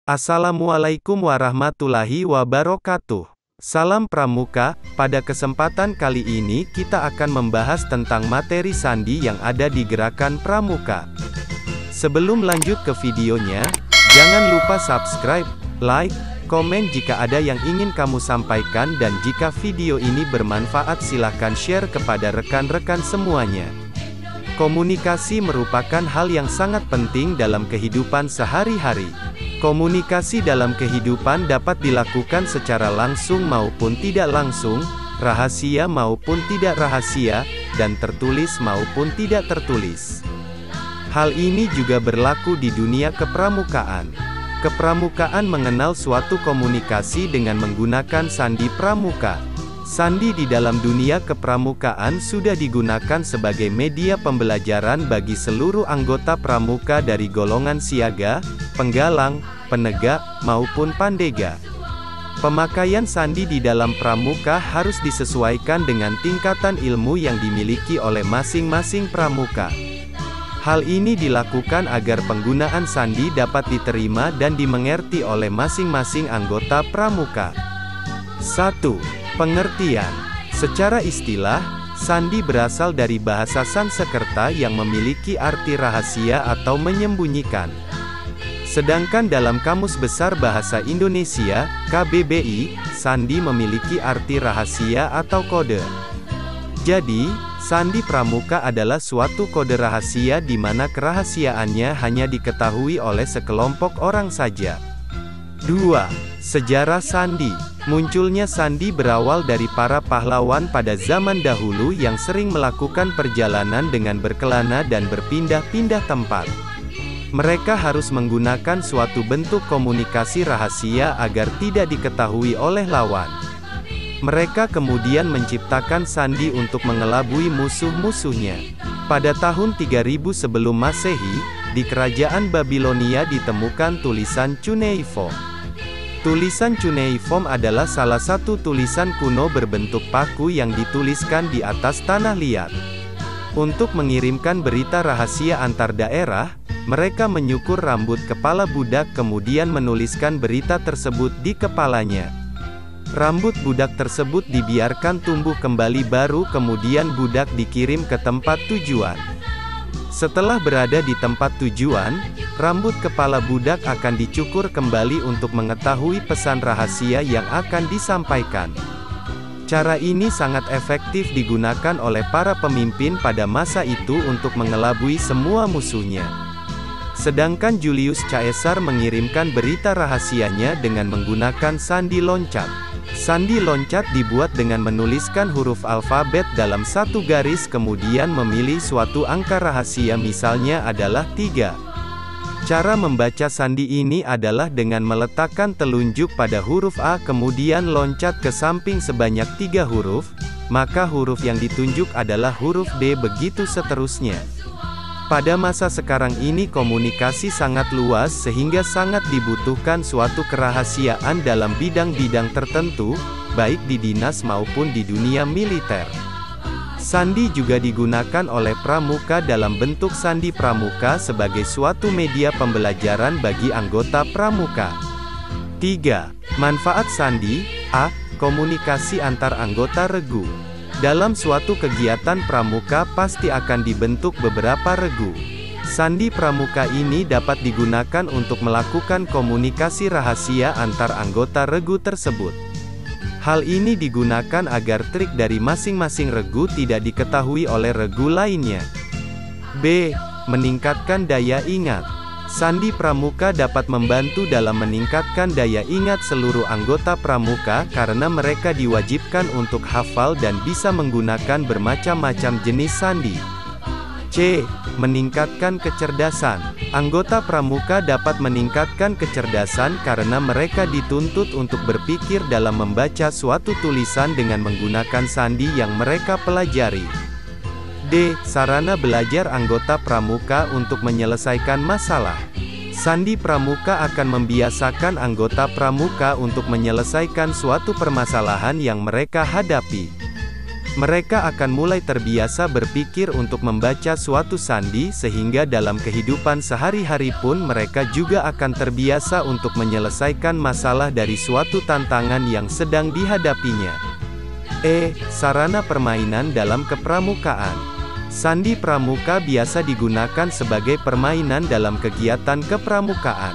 Assalamualaikum warahmatullahi wabarakatuh. Salam Pramuka, pada kesempatan kali ini kita akan membahas tentang materi sandi yang ada di gerakan Pramuka. Sebelum lanjut ke videonya, jangan lupa subscribe, like, komen jika ada yang ingin kamu sampaikan dan jika video ini bermanfaat silahkan share kepada rekan-rekan semuanya. Komunikasi merupakan hal yang sangat penting dalam kehidupan sehari-hari. Komunikasi dalam kehidupan dapat dilakukan secara langsung maupun tidak langsung, rahasia maupun tidak rahasia, dan tertulis maupun tidak tertulis. Hal ini juga berlaku di dunia kepramukaan. Kepramukaan mengenal suatu komunikasi dengan menggunakan sandi pramuka. Sandi di dalam dunia kepramukaan sudah digunakan sebagai media pembelajaran bagi seluruh anggota pramuka dari golongan siaga, penggalang, penegak, maupun pandega. Pemakaian sandi di dalam pramuka harus disesuaikan dengan tingkatan ilmu yang dimiliki oleh masing-masing pramuka. Hal ini dilakukan agar penggunaan sandi dapat diterima dan dimengerti oleh masing-masing anggota pramuka. 1. Pengertian. Secara istilah, sandi berasal dari bahasa Sanskerta yang memiliki arti rahasia atau menyembunyikan. Sedangkan dalam Kamus Besar Bahasa Indonesia, KBBI, sandi memiliki arti rahasia atau kode. Jadi, sandi pramuka adalah suatu kode rahasia di mana kerahasiaannya hanya diketahui oleh sekelompok orang saja. 2. Sejarah sandi. Munculnya sandi berawal dari para pahlawan pada zaman dahulu yang sering melakukan perjalanan dengan berkelana dan berpindah-pindah tempat. Mereka harus menggunakan suatu bentuk komunikasi rahasia agar tidak diketahui oleh lawan. Mereka kemudian menciptakan sandi untuk mengelabui musuh-musuhnya. Pada tahun 3000 sebelum Masehi, di kerajaan Babilonia ditemukan tulisan cuneiform. Tulisan cuneiform adalah salah satu tulisan kuno berbentuk paku yang dituliskan di atas tanah liat. Untuk mengirimkan berita rahasia antar daerah, mereka menyukur rambut kepala budak kemudian menuliskan berita tersebut di kepalanya. Rambut budak tersebut dibiarkan tumbuh kembali baru kemudian budak dikirim ke tempat tujuan. Setelah berada di tempat tujuan, rambut kepala budak akan dicukur kembali untuk mengetahui pesan rahasia yang akan disampaikan. Cara ini sangat efektif digunakan oleh para pemimpin pada masa itu untuk mengelabui semua musuhnya. Sedangkan Julius Caesar mengirimkan berita rahasianya dengan menggunakan sandi loncat. Sandi loncat dibuat dengan menuliskan huruf alfabet dalam satu garis kemudian memilih suatu angka rahasia misalnya adalah 3. Cara membaca sandi ini adalah dengan meletakkan telunjuk pada huruf A kemudian loncat ke samping sebanyak 3 huruf, maka huruf yang ditunjuk adalah huruf D begitu seterusnya. Pada masa sekarang ini komunikasi sangat luas sehingga sangat dibutuhkan suatu kerahasiaan dalam bidang-bidang tertentu, baik di dinas maupun di dunia militer. Sandi juga digunakan oleh pramuka dalam bentuk sandi pramuka sebagai suatu media pembelajaran bagi anggota pramuka. 3. Manfaat sandi. A. Komunikasi antar anggota regu. Dalam suatu kegiatan pramuka pasti akan dibentuk beberapa regu. Sandi pramuka ini dapat digunakan untuk melakukan komunikasi rahasia antar anggota regu tersebut. Hal ini digunakan agar trik dari masing-masing regu tidak diketahui oleh regu lainnya. B. Meningkatkan daya ingat. Sandi pramuka dapat membantu dalam meningkatkan daya ingat seluruh anggota pramuka karena mereka diwajibkan untuk hafal dan bisa menggunakan bermacam-macam jenis sandi. C. Meningkatkan kecerdasan. Anggota pramuka dapat meningkatkan kecerdasan karena mereka dituntut untuk berpikir dalam membaca suatu tulisan dengan menggunakan sandi yang mereka pelajari. D. Sarana belajar anggota pramuka untuk menyelesaikan masalah. Sandi pramuka akan membiasakan anggota pramuka untuk menyelesaikan suatu permasalahan yang mereka hadapi. Mereka akan mulai terbiasa berpikir untuk membaca suatu sandi sehingga dalam kehidupan sehari-hari pun mereka juga akan terbiasa untuk menyelesaikan masalah dari suatu tantangan yang sedang dihadapinya. Sarana permainan dalam kepramukaan. Sandi pramuka biasa digunakan sebagai permainan dalam kegiatan kepramukaan.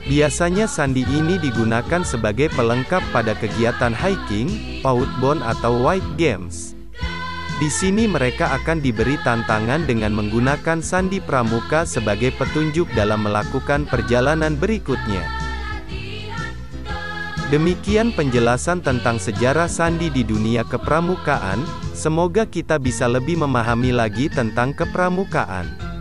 Biasanya sandi ini digunakan sebagai pelengkap pada kegiatan hiking, outbound atau white games. Di sini mereka akan diberi tantangan dengan menggunakan sandi pramuka sebagai petunjuk dalam melakukan perjalanan berikutnya. Demikian penjelasan tentang sejarah sandi di dunia kepramukaan. Semoga kita bisa lebih memahami lagi tentang kepramukaan.